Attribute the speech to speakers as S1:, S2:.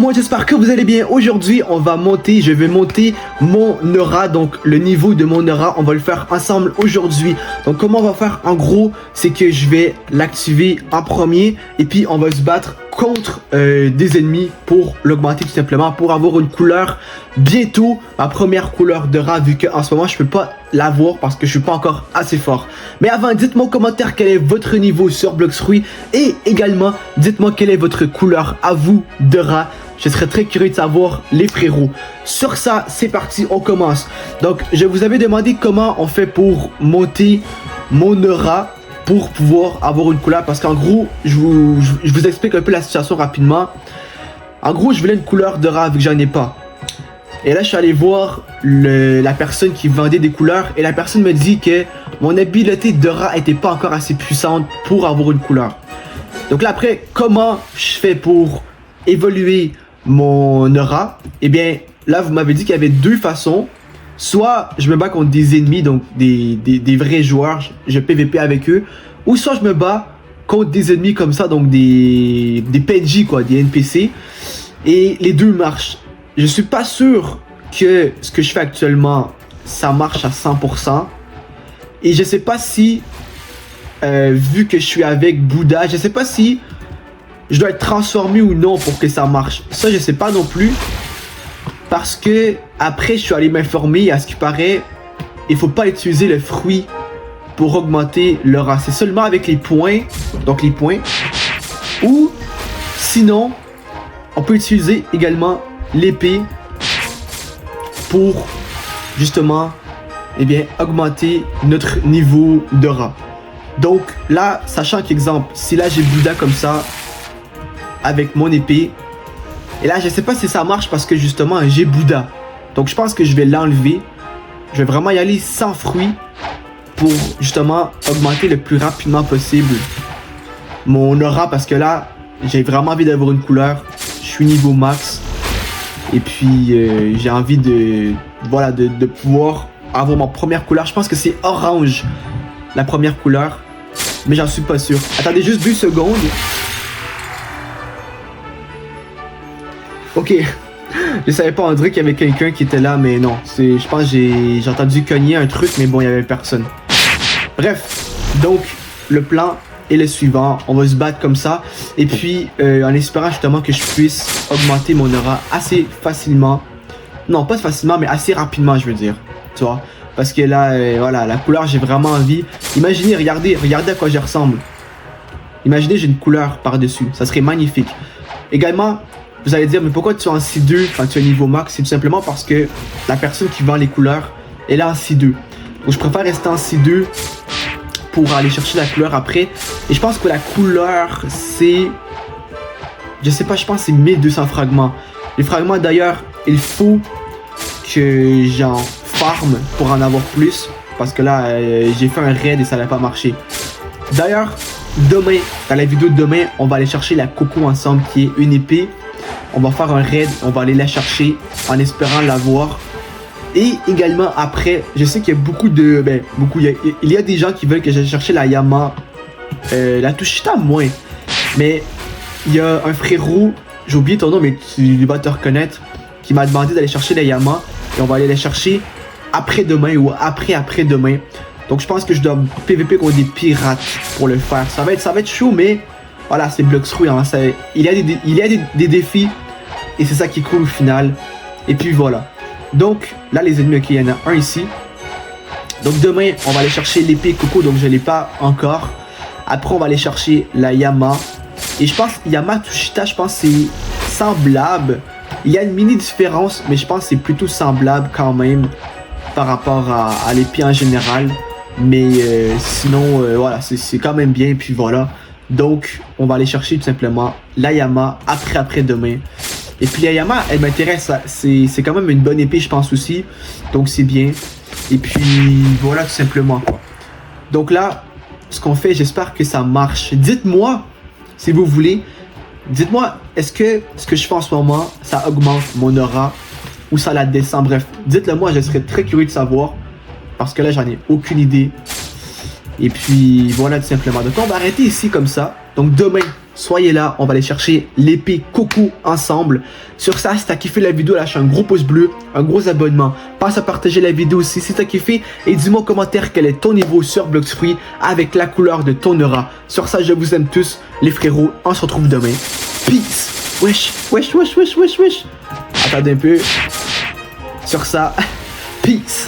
S1: monde, j'espère que vous allez bien. Aujourd'hui, je vais monter mon aura, donc le niveau de mon aura, on va le faire ensemble aujourd'hui. Donc comment on va faire en gros, c'est que je vais l'activer en premier et puis on va se battre contre des ennemis pour l'augmenter tout simplement, pour avoir une couleur bientôt, ma première couleur d'aura, vu qu'en ce moment je peux pas l'avoir parce que je suis pas encore assez fort. Mais avant, dites-moi en commentaire quel est votre niveau sur Bloxfruit et également dites-moi quelle est votre couleur à vous d'aura. Je serais très curieux de savoir, les frérots. Sur ça, c'est parti, on commence. Donc, je vous avais demandé comment on fait pour monter mon aura pour pouvoir avoir une couleur. Parce qu'en gros, je vous explique un peu la situation rapidement. En gros, je voulais une couleur d'aura vu que j'en ai pas. Et là, je suis allé voir la personne qui vendait des couleurs. Et la personne me dit que mon habileté d'aura n'était pas encore assez puissante pour avoir une couleur. Donc là, après, comment je fais pour évoluer mon aura? Eh bien, là, vous m'avez dit qu'il y avait deux façons. Soit je me bats contre des ennemis, donc des vrais joueurs, je PVP avec eux. Ou soit je me bats contre des ennemis comme ça, donc des PNJ, quoi, des NPC. Et les deux marchent. Je suis pas sûr que ce que je fais actuellement, ça marche à 100%. Et je sais pas si, vu que je suis avec Bouddha, je sais pas si je dois être transformé ou non pour que ça marche. Ça, je sais pas non plus. Parce que après, je suis allé m'informer. À ce qui paraît, il faut pas utiliser le fruit pour augmenter l'aura. C'est seulement avec les points. Donc les points. Ou sinon, on peut utiliser également l'épée pour justement, eh bien, augmenter notre niveau d'aura. Donc là, sachant qu'exemple, si là j'ai Bouddha comme ça, avec mon épée, et là je sais pas si ça marche parce que justement j'ai Bouddha, donc je pense que je vais l'enlever. Je vais vraiment y aller sans fruit pour justement augmenter le plus rapidement possible mon aura, parce que là j'ai vraiment envie d'avoir une couleur. Je suis niveau max et puis j'ai envie de voilà de pouvoir avoir ma première couleur. Je pense que c'est orange la première couleur, mais j'en suis pas sûr. Attendez juste 2 secondes. Ok, je savais pas, on dirait qu'il y avait quelqu'un qui était là, mais non, je pense que j'ai entendu cogner un truc, mais bon, il y avait personne. Bref, donc le plan est le suivant, on va se battre comme ça, et puis en espérant justement que je puisse augmenter mon aura assez facilement, non pas facilement, mais assez rapidement, je veux dire, tu vois, parce que là, voilà, la couleur, j'ai vraiment envie. Imaginez, regardez à quoi je ressemble. Imaginez, j'ai une couleur par-dessus, ça serait magnifique. Également, vous allez dire, mais pourquoi tu es en C2 quand tu es niveau max? C'est tout simplement parce que la personne qui vend les couleurs, elle est en C2. Donc je préfère rester en C2 pour aller chercher la couleur après. Et je pense que la couleur, c'est... Je sais pas, je pense que c'est 1200 fragments. Les fragments d'ailleurs, il faut que j'en farm pour en avoir plus. Parce que là, j'ai fait un raid et ça n'a pas marché. D'ailleurs, demain, dans la vidéo de demain, on va aller chercher la coco ensemble qui est une épée. On va faire un raid, on va aller la chercher en espérant l'avoir. Et également après, je sais qu'il y a beaucoup de... il y a des gens qui veulent que j'aille chercher la Yama. La Tushita moins. Mais il y a un frérot, j'ai oublié ton nom mais tu vas te reconnaître, qui m'a demandé d'aller chercher la Yama. Et on va aller la chercher après-demain ou après-demain. Donc je pense que je dois PVP contre des pirates pour le faire. Ça va être chaud, mais... Voilà, c'est Bloxfruit, hein, il y a des défis et c'est ça qui est cool au final. Et puis voilà. Donc là les ennemis, ok, il y en a un ici. Donc demain on va aller chercher l'épée coco, donc je l'ai pas encore. Après on va aller chercher la Yama. Et je pense Yama Tushita, je pense c'est semblable. Il y a une mini différence, mais je pense c'est plutôt semblable quand même par rapport à l'épée en général. Mais sinon voilà, c'est quand même bien. Et puis voilà. Donc, on va aller chercher tout simplement la Yama après-demain. Et puis la Yama, elle m'intéresse. C'est quand même une bonne épée, je pense aussi. Donc, c'est bien. Et puis, voilà tout simplement. Donc là, ce qu'on fait, j'espère que ça marche. Dites-moi, si vous voulez, dites-moi, est-ce que ce que je fais en ce moment, ça augmente mon aura ou ça la descend? Bref, dites-le moi, je serais très curieux de savoir. Parce que là, j'en ai aucune idée. Et puis voilà tout simplement. Donc on va arrêter ici comme ça. Donc demain, soyez là, on va aller chercher l'épée Coco ensemble. Sur ça, si t'as kiffé la vidéo, lâche un gros pouce bleu, un gros abonnement. Passe à partager la vidéo aussi si t'as kiffé et dis-moi en commentaire quel est ton niveau sur Blox Fruits avec la couleur de ton aura. Sur ça, je vous aime tous, les frérots, on se retrouve demain. Peace. Wesh. Attendez un peu. Sur ça, peace.